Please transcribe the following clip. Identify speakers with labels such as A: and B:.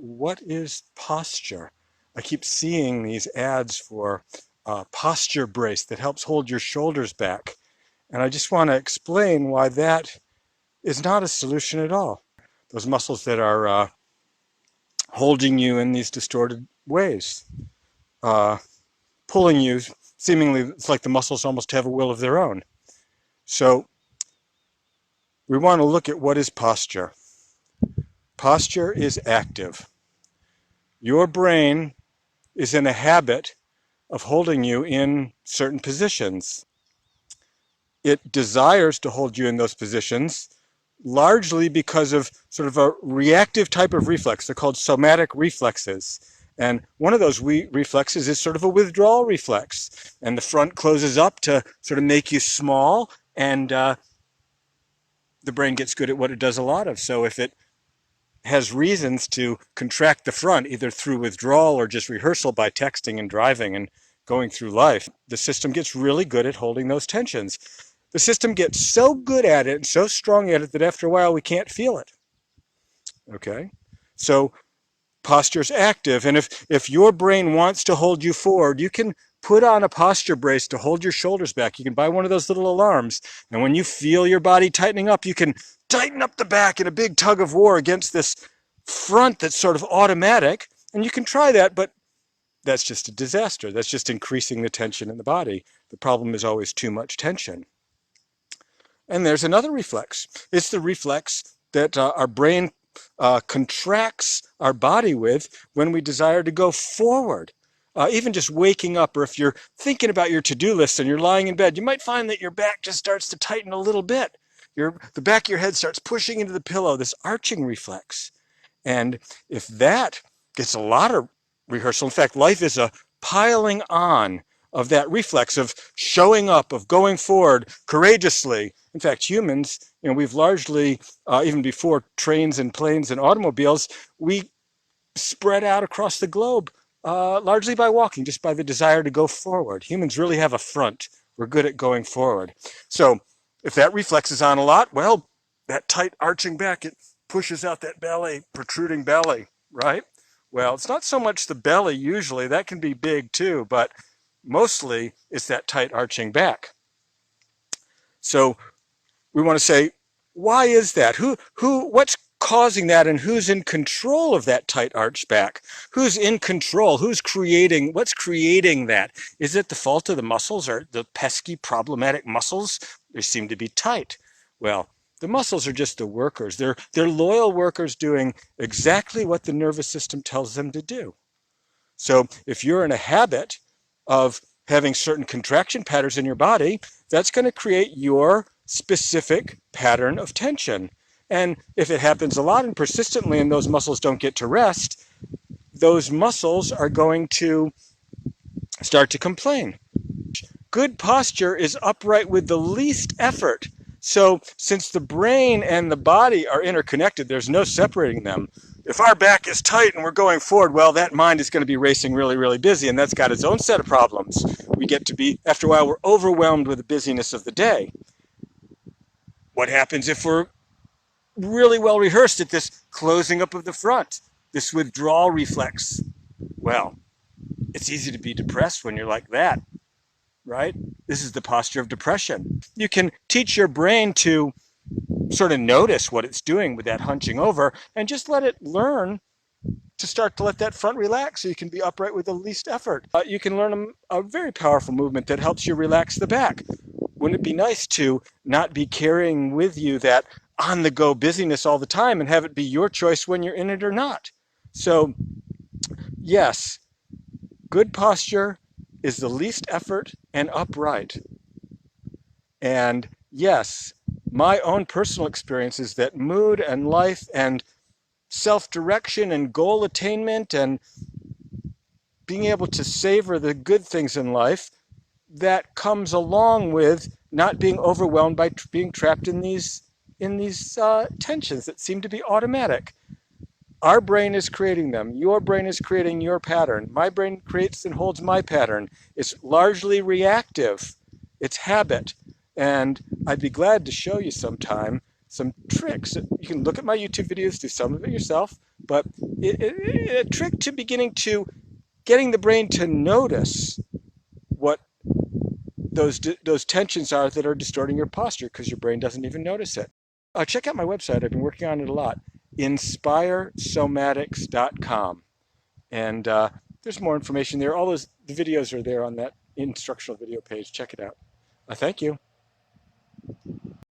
A: what is posture. I keep seeing these ads for a posture brace that helps hold your shoulders back. And I just want to explain why that is not a solution at all. Those muscles that are holding you in these distorted ways, pulling you, seemingly it's like the muscles almost have a will of their own. So we want to look at what is posture. Posture is active. Your brain is in a habit of holding you in certain positions. It desires to hold you in those positions largely because of sort of a reactive type of reflex. They're called somatic reflexes. And one of those reflexes is sort of a withdrawal reflex. And the front closes up to sort of make you small, and the brain gets good at what it does a lot of. So if it has reasons to contract the front, either through withdrawal or just rehearsal by texting and driving and going through life, the system gets really good at holding those tensions. The system gets so good at it and so strong at it that after a while we can't feel it. Okay? So posture's active, and if your brain wants to hold you forward, you can put on a posture brace to hold your shoulders back. You can buy one of those little alarms, and when you feel your body tightening up, you can tighten up the back in a big tug of war against this front that's sort of automatic, and you can try that, but that's just a disaster. That's just increasing the tension in the body. The problem is always too much tension. And there's another reflex. It's the reflex that our brain contracts our body with when we desire to go forward. Even just waking up, or if you're thinking about your to-do list and you're lying in bed, you might find that your back just starts to tighten a little bit. The back of your head starts pushing into the pillow, this arching reflex. And if that gets a lot of rehearsal, in fact, life is a piling on of that reflex of showing up, of going forward courageously. In fact, humans, we've largely, even before trains and planes and automobiles, we spread out across the globe largely by walking, just by the desire to go forward. Humans really have a front. We're good at going forward. So if that reflex is on a lot, well, that tight arching back, it pushes out that belly, protruding belly, right? Well, it's not so much the belly usually. That can be big too, but mostly it's that tight arching back. So we want to say, why is that? What's causing that, and who's in control of that tight arch back? Who's in control? What's creating that? Is it the fault of the muscles, or the pesky problematic muscles? They seem to be tight. Well, the muscles are just the workers. They're loyal workers doing exactly what the nervous system tells them to do. So if you're in a habit of having certain contraction patterns in your body, that's going to create your specific pattern of tension. And if it happens a lot and persistently and those muscles don't get to rest, those muscles are going to start to complain. Good posture is upright with the least effort. So since the brain and the body are interconnected, there's no separating them. If our back is tight and we're going forward, well, that mind is going to be racing really, really busy, and that's got its own set of problems. We get to be, after a while, we're overwhelmed with the busyness of the day. What happens if we're really well rehearsed at this closing up of the front, this withdrawal reflex? Well, it's easy to be depressed when you're like that, right? This is the posture of depression. You can teach your brain to sort of notice what it's doing with that hunching over and just let it learn to start to let that front relax so you can be upright with the least effort. You can learn a very powerful movement that helps you relax the back. Wouldn't it be nice to not be carrying with you that on-the-go busyness all the time and have it be your choice when you're in it or not? So, yes, good posture is the least effort and upright. And yes, my own personal experience is that mood and life and self-direction and goal attainment and being able to savor the good things in life, that comes along with not being overwhelmed by being trapped in these tensions that seem to be automatic. Our brain is creating them. Your brain is creating your pattern. My brain creates and holds my pattern. It's largely reactive. It's habit. And I'd be glad to show you sometime some tricks. You can look at my YouTube videos, do some of it yourself, but a trick to beginning to getting the brain to notice what those tensions are that are distorting your posture because your brain doesn't even notice it. Check out my website. I've been working on it a lot. InspireSomatics.com. And there's more information there. All the videos are there on that instructional video page. Check it out. Thank you.